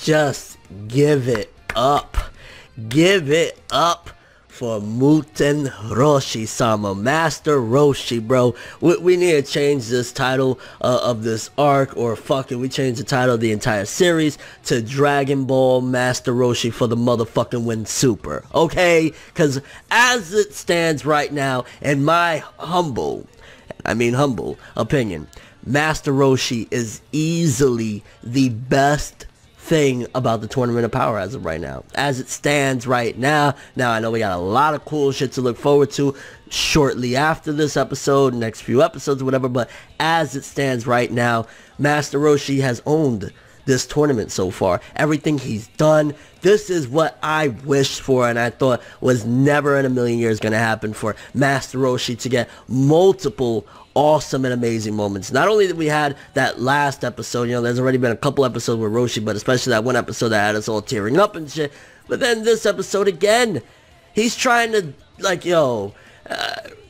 just give it up. Give it up for Muten Roshi-sama, Master Roshi, bro. We need to change this title of this arc, or fucking we change the title of the entire series to Dragon Ball Master Roshi for the motherfucking win super, okay? Because as it stands right now, in my humble opinion, Master Roshi is easily the best thing about the Tournament of Power as of right now. As it stands right now, I know we got a lot of cool shit to look forward to shortly after this episode, next few episodes or whatever, but as it stands right now, Master Roshi has owned this tournament so far. Everything he's done, this is what I wished for and I thought was never in a million years going to happen, for Master Roshi to get multiple awesome and amazing moments. Not only that we had that last episode, you know, there's already been a couple episodes with Roshi, but especially that one episode that had us all tearing up and shit. But then this episode again, he's trying to, like, yo,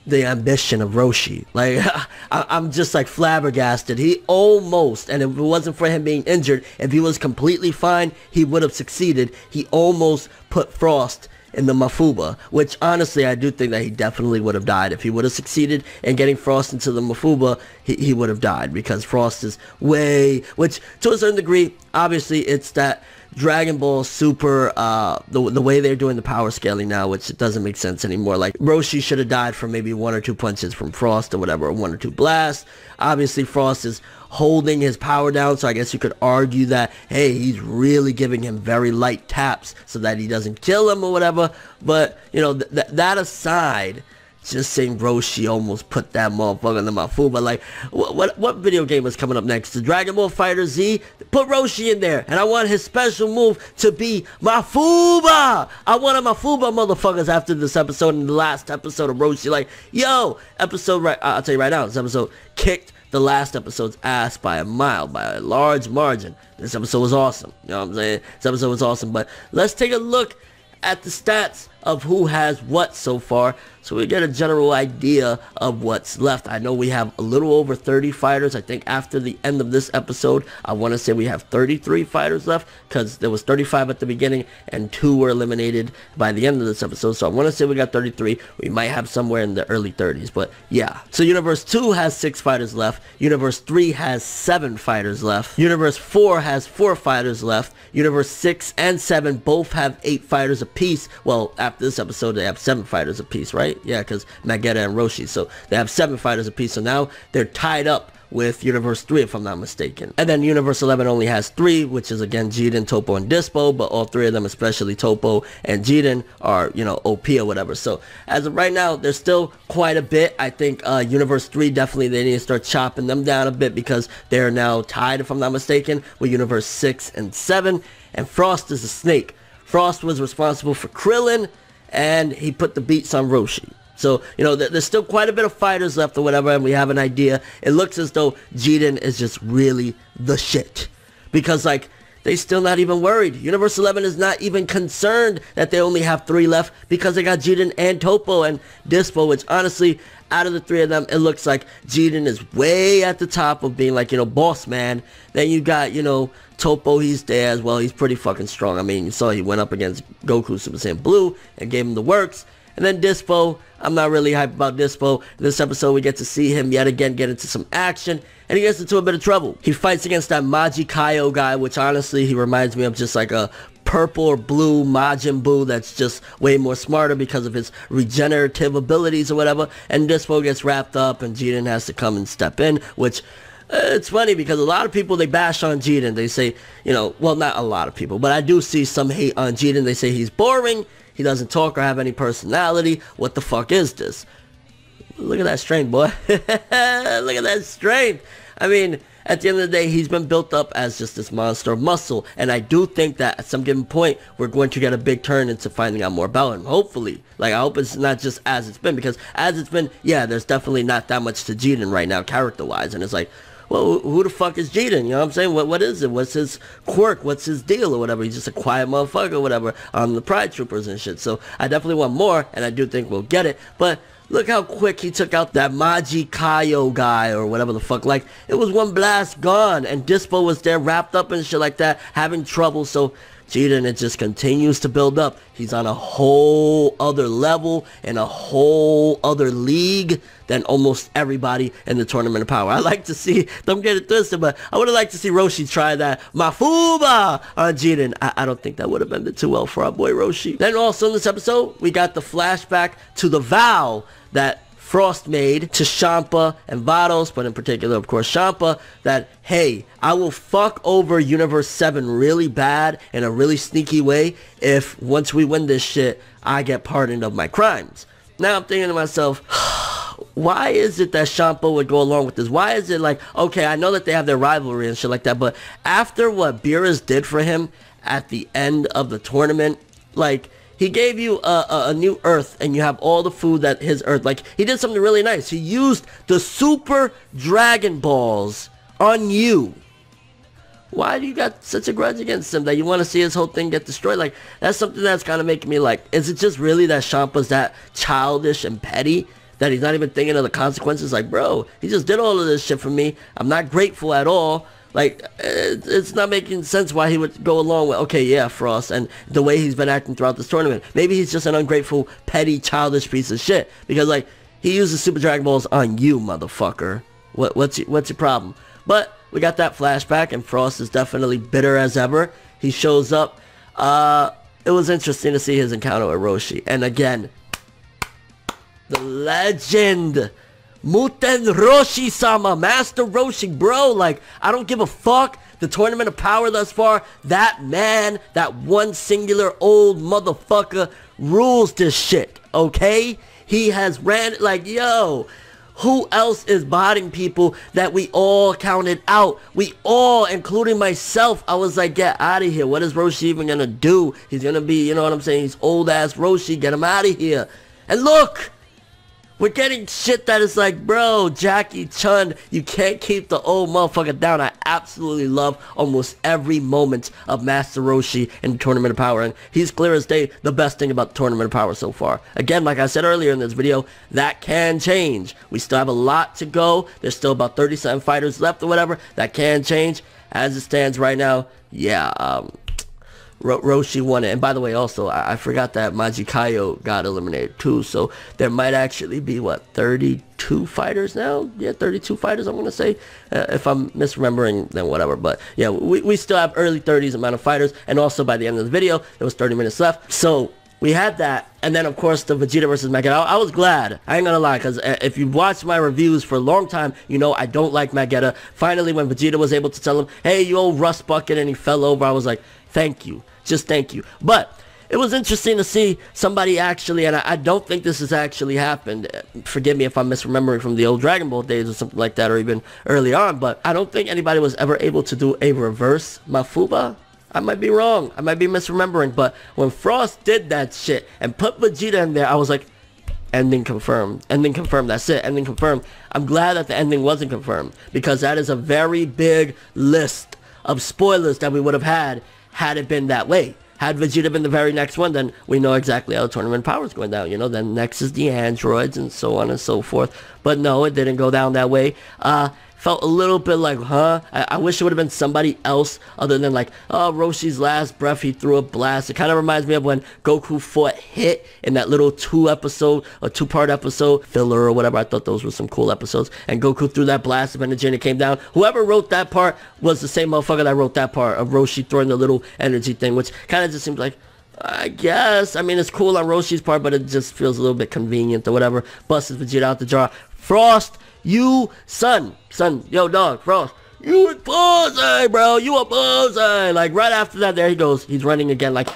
the ambition of Roshi. Like, I'm just like flabbergasted. He almost, and if it wasn't for him being injured, if he was completely fine, he would have succeeded. He almost put Frost in the Mafuba, which honestly I do think that he definitely would have died. If he would have succeeded in getting Frost into the Mafuba, he would have died, because Frost is which to a certain degree, obviously it's that Dragon Ball Super, the way they're doing the power scaling now, which doesn't make sense anymore. Like, Roshi should have died from maybe 1 or 2 punches from Frost or whatever, or 1 or 2 blasts. Obviously Frost is holding his power down, so I guess you could argue that, hey, he's really giving him very light taps so that he doesn't kill him or whatever. But, you know, that aside, just saying Roshi almost put that motherfucker in the Mafuba. Like, what video game is coming up next? The Dragon Ball Fighter Z? Put Roshi in there, and I want his special move to be Mafuba. I want a Mafuba, motherfuckers, after this episode and the last episode of Roshi. Like, yo, I'll tell you right now, this episode kicked the last episode's ass by a mile, by a large margin. This episode was awesome. You know what I'm saying? This episode was awesome. But let's take a look at the stats of who has what so far, so we get a general idea of what's left. I know we have a little over 30 fighters. I think after the end of this episode, I want to say we have 33 fighters left, because there was 35 at the beginning and 2 were eliminated by the end of this episode. So I want to say we got 33. We might have somewhere in the early 30s, but yeah. So Universe 2 has 6 fighters left. Universe 3 has 7 fighters left. Universe 4 has 4 fighters left. Universe 6 and 7 both have 8 fighters apiece. Well, after this episode, they have 7 fighters apiece, right? Yeah, because Magetta and Roshi. So they have 7 fighters apiece. So now they're tied up with Universe 3, if I'm not mistaken. And then Universe 11 only has 3, which is again Jiren, Toppo, and Dispo, but all 3 of them, especially Toppo and Jiren, are, you know, OP or whatever. So as of right now, there's still quite a bit. I think Universe 3, definitely they need to start chopping them down a bit, because they're now tied, if I'm not mistaken, with Universe 6 and 7. And Frost is a snake. Frost was responsible for Krillin, and he put the beats on Roshi. So, you know, there's still quite a bit of fighters left or whatever, and we have an idea. It looks as though Jiren is just really the shit, because, like, they still not even worried. Universe 11 is not even concerned that they only have 3 left, because they got Jiren and Toppo and Dispo, which honestly, out of the 3 of them, it looks like Jiren is way at the top of being, like, you know, boss man. Then you got, you know, Toppo, he's there as well. He's pretty fucking strong. I mean, you saw he went up against Goku Super Saiyan Blue and gave him the works. And then Dispo, I'm not really hyped about Dispo. In this episode, we get to see him yet again get into some action, and he gets into a bit of trouble. He fights against that Majikaio guy, which honestly, he reminds me of just like a purple or blue Majin Buu that's just way more smarter because of his regenerative abilities or whatever. And Dispo gets wrapped up, and Jiren has to come and step in, which... it's funny, because a lot of people, they bash on Jiren. They say, you know, well, not a lot of people, but I do see some hate on Jiren. They say he's boring, he doesn't talk or have any personality. What the fuck is this? Look at that strength, boy. Look at that strength. I mean, at the end of the day, he's been built up as just this monster of muscle, and I do think that at some given point, we're going to get a big turn into finding out more about him, hopefully. Like, I hope it's not just as it's been, because as it's been, yeah, there's definitely not that much to Jiren right now, character-wise, and it's like, well, who the fuck is Jiren? You know what I'm saying? What is it? What's his quirk? What's his deal or whatever? He's just a quiet motherfucker or whatever on the Pride Troopers and shit. So I definitely want more, and I do think we'll get it. But Look how quick he took out that Maji Kaio guy or whatever the fuck. Like, it was one blast gone, and Dispo was there wrapped up and shit like that, having trouble. So Jiren, it just continues to build up. He's on a whole other level and a whole other league than almost everybody in the Tournament of Power. I like to see, don't get it twisted, but I would have liked to see Roshi try that Mafuba on Jiren. I don't think that would have ended too well for our boy Roshi. Then also in this episode, we got the flashback to the vow that Frost made to Champa and Vados, but in particular, of course, Champa, that, hey, I will fuck over Universe 7 really bad in a really sneaky way if, once we win this shit, I get pardoned of my crimes. Now I'm thinking to myself, why is it that Champa would go along with this? Why is it like, okay, I know that they have their rivalry and shit like that, but after what Beerus did for him at the end of the tournament, like, he gave you a new Earth, and you have all the food that his Earth, like, he did something really nice. He used the Super Dragon Balls on you. Why do you got such a grudge against him that you want to see his whole thing get destroyed? Like, that's something that's kind of making me like, is it just really that Champa's that childish and petty that he's not even thinking of the consequences? Like, bro, he just did all of this shit for me. I'm not grateful at all. Like, it's not making sense why he would go along with, okay, yeah, Frost, and the way he's been acting throughout this tournament. Maybe he's just an ungrateful, petty, childish piece of shit. Because, like, he uses Super Dragon Balls on you, motherfucker. What's your problem? But we got that flashback, and Frost is definitely bitter as ever. He shows up. It was interesting to see his encounter with Roshi. And again, the legend, Muten Roshi-sama, Master Roshi, bro. Like, I don't give a fuck. The Tournament of Power thus far, that man, that one singular old motherfucker rules this shit, okay? He has ran, like, yo, who else is botting people that we all counted out? We all, including myself, I was like, get out of here. What is Roshi even gonna do? He's gonna be, you know what I'm saying? He's old ass Roshi. Get him out of here. And look, we're getting shit that is like, bro, Jackie Chun, you can't keep the old motherfucker down. I absolutely love almost every moment of Master Roshi in Tournament of Power, and he's clear as day the best thing about the Tournament of Power so far. Again, like I said earlier in this video, that can change. We still have a lot to go. There's still about 37 fighters left or whatever. That can change. As it stands right now, yeah, Roshi won it. And by the way, also, I forgot that Maji Kaio got eliminated too. So there might actually be, what, 32 fighters now? Yeah, 32 fighters, I'm going to say. If I'm misremembering, then whatever. But yeah, we still have early 30s amount of fighters. And also by the end of the video, there was 30 minutes left. So we had that. And then, of course, the Vegeta versus Magetta. I was glad. I ain't gonna lie, because if you've watched my reviews for a long time, you know I don't like Magetta. Finally, when Vegeta was able to tell him, hey, you old rust bucket, and he fell over, I was like, thank you. Just thank you. But it was interesting to see somebody actually, and I don't think this has actually happened. Forgive me if I'm misremembering from the old Dragon Ball days or something like that, or even early on, but I don't think anybody was ever able to do a reverse Mafuba. I might be wrong. I might be misremembering, but when Frost did that shit and put Vegeta in there, I was like, ending confirmed. Ending confirmed. That's it. Ending confirmed. I'm glad that the ending wasn't confirmed, because that is a very big list of spoilers that we would have had it been that way. Had Vegeta been the very next one, then we know exactly how the Tournament Power is going down, you know. Then next is the androids and so on and so forth. But no, it didn't go down that way. Felt a little bit like, huh? I wish it would have been somebody else other than like, oh, Roshi's last breath, he threw a blast. It kind of reminds me of when Goku fought Hit in that little two-part episode, filler or whatever. I thought those were some cool episodes. And Goku threw that blast of energy and it came down. Whoever wrote that part was the same motherfucker that wrote that part of Roshi throwing the little energy thing, which kind of just seems like, I guess. I mean, it's cool on Roshi's part, but it just feels a little bit convenient or whatever. Busted Vegeta out the jar. Frost, you, son, yo, dog, Frost, you a bullseye, bro, you a bullseye. Like, right after that, there he goes. He's running again, like,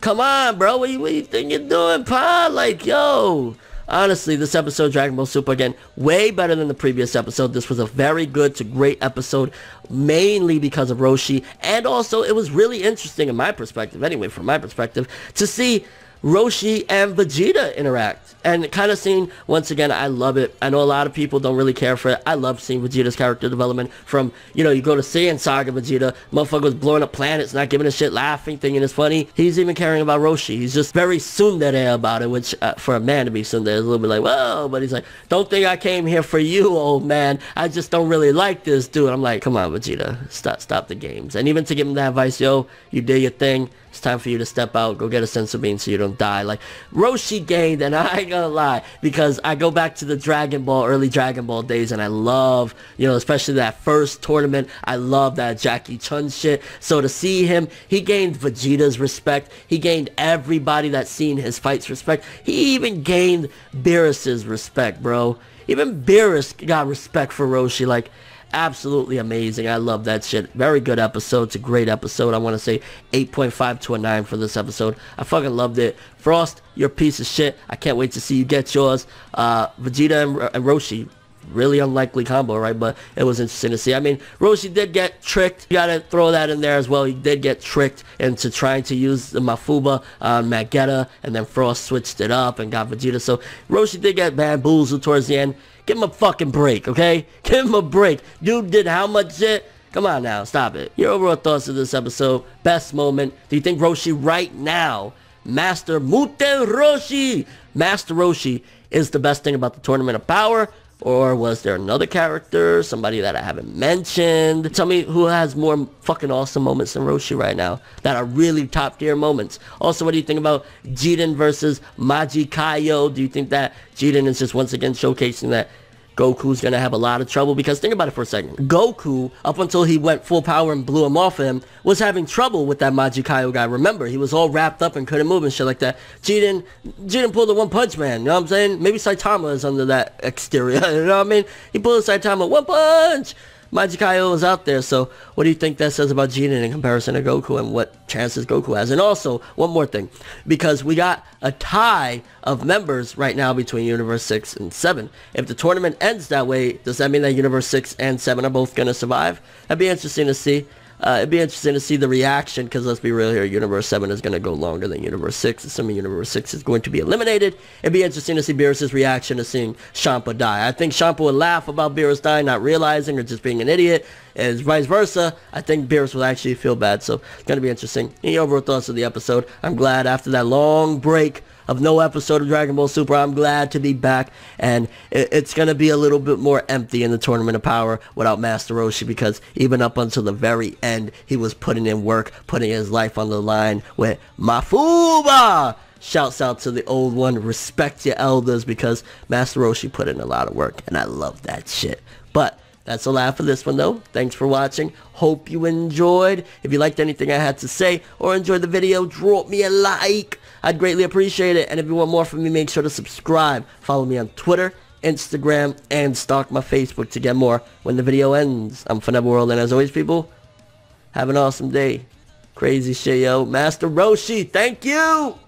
come on, bro, what you think you're doing, pa? Like, yo. Honestly, this episode, Dragon Ball Super, again, way better than the previous episode. This was a very good to great episode, mainly because of Roshi. And also, it was really interesting in my perspective, anyway, from my perspective, to see Roshi and Vegeta interact. And kind of seeing, once again, I love it. I know a lot of people don't really care for it. I love seeing Vegeta's character development from, you know, you go to Saiyan Saga Vegeta, motherfucker was blowing up planets, not giving a shit, laughing, thinking it's funny. He's even caring about Roshi. He's just very tsundere about it, which for a man to be tsundere is a little bit like, whoa, but he's like, don't think I came here for you, old man. I just don't really like this dude. I'm like, come on, Vegeta, stop the games. And even to give him that advice, yo, you did your thing. It's time for you to step out, go get a senzu bean so you don't die. Like, Roshi gained, and I ain't gonna lie, because I go back to the Dragon Ball, early Dragon Ball days, and I love, you know, especially that first tournament, I love that Jackie Chun shit. So to see him, he gained Vegeta's respect, he gained everybody that's seen his fights respect, he even gained Beerus's respect, bro. Even Beerus got respect for Roshi, like, absolutely amazing. I love that shit. Very good episode. It's a great episode. I want to say 8.5 to a 9 for this episode. I fucking loved it. Frost, you're a piece of shit. I can't wait to see you get yours. Vegeta and Roshi, really unlikely combo, right? But it was interesting to see. I mean, Roshi did get tricked. You gotta throw that in there as well. He did get tricked into trying to use the Mafuba on Magetta, and then Frost switched it up and got Vegeta. So Roshi did get bamboozled towards the end. Give him a fucking break, okay? Give him a break. Dude did how much shit? Come on now, stop it. Your overall thoughts of this episode, best moment. Do you think Roshi right now, Master Muten Roshi, Master Roshi is the best thing about the Tournament of Power? Or was there another character, somebody that I haven't mentioned? Tell me who has more fucking awesome moments than Roshi right now, that are really top tier moments. Also, what do you think about Jiren versus Majikayo? Do you think that Jiren is just once again showcasing that Goku's gonna have a lot of trouble? Because think about it for a second. Goku, up until he went full power and blew him off of him, was having trouble with that Majikayo guy. Remember, he was all wrapped up and couldn't move and shit like that. Jiren pulled the One Punch Man, you know what I'm saying? Maybe Saitama is under that exterior, you know what I mean? He pulled Saitama, One Punch! Majikayo is out there, so what do you think that says about Jiren in comparison to Goku, and what chances Goku has? And also, one more thing, because we got a tie of members right now between Universe 6 and 7. If the tournament ends that way, does that mean that Universe 6 and 7 are both going to survive? That'd be interesting to see. It'd be interesting to see the reaction, because let's be real here, Universe 7 is going to go longer than Universe 6, assuming Universe 6 is going to be eliminated. It'd be interesting to see Beerus' reaction to seeing Champa die. I think Champa would laugh about Beerus dying, not realizing, or just being an idiot, and vice versa. I think Beerus will actually feel bad, so it's going to be interesting. Any overall thoughts of the episode? I'm glad after that long break of no episode of Dragon Ball Super, I'm glad to be back, and it's going to be a little bit more empty in the Tournament of Power without Master Roshi, because even up until the very end, he was putting in work, putting his life on the line with Mafuba! Shouts out to the old one, respect your elders, because Master Roshi put in a lot of work, and I love that shit. But that's all I have for this one, though. Thanks for watching. Hope you enjoyed. If you liked anything I had to say or enjoyed the video, drop me a like. I'd greatly appreciate it. And if you want more from me, make sure to subscribe. Follow me on Twitter, Instagram, and stalk my Facebook to get more when the video ends. I'm ForeverWorld, and as always, people, have an awesome day. Crazy shit, yo. Master Roshi, thank you!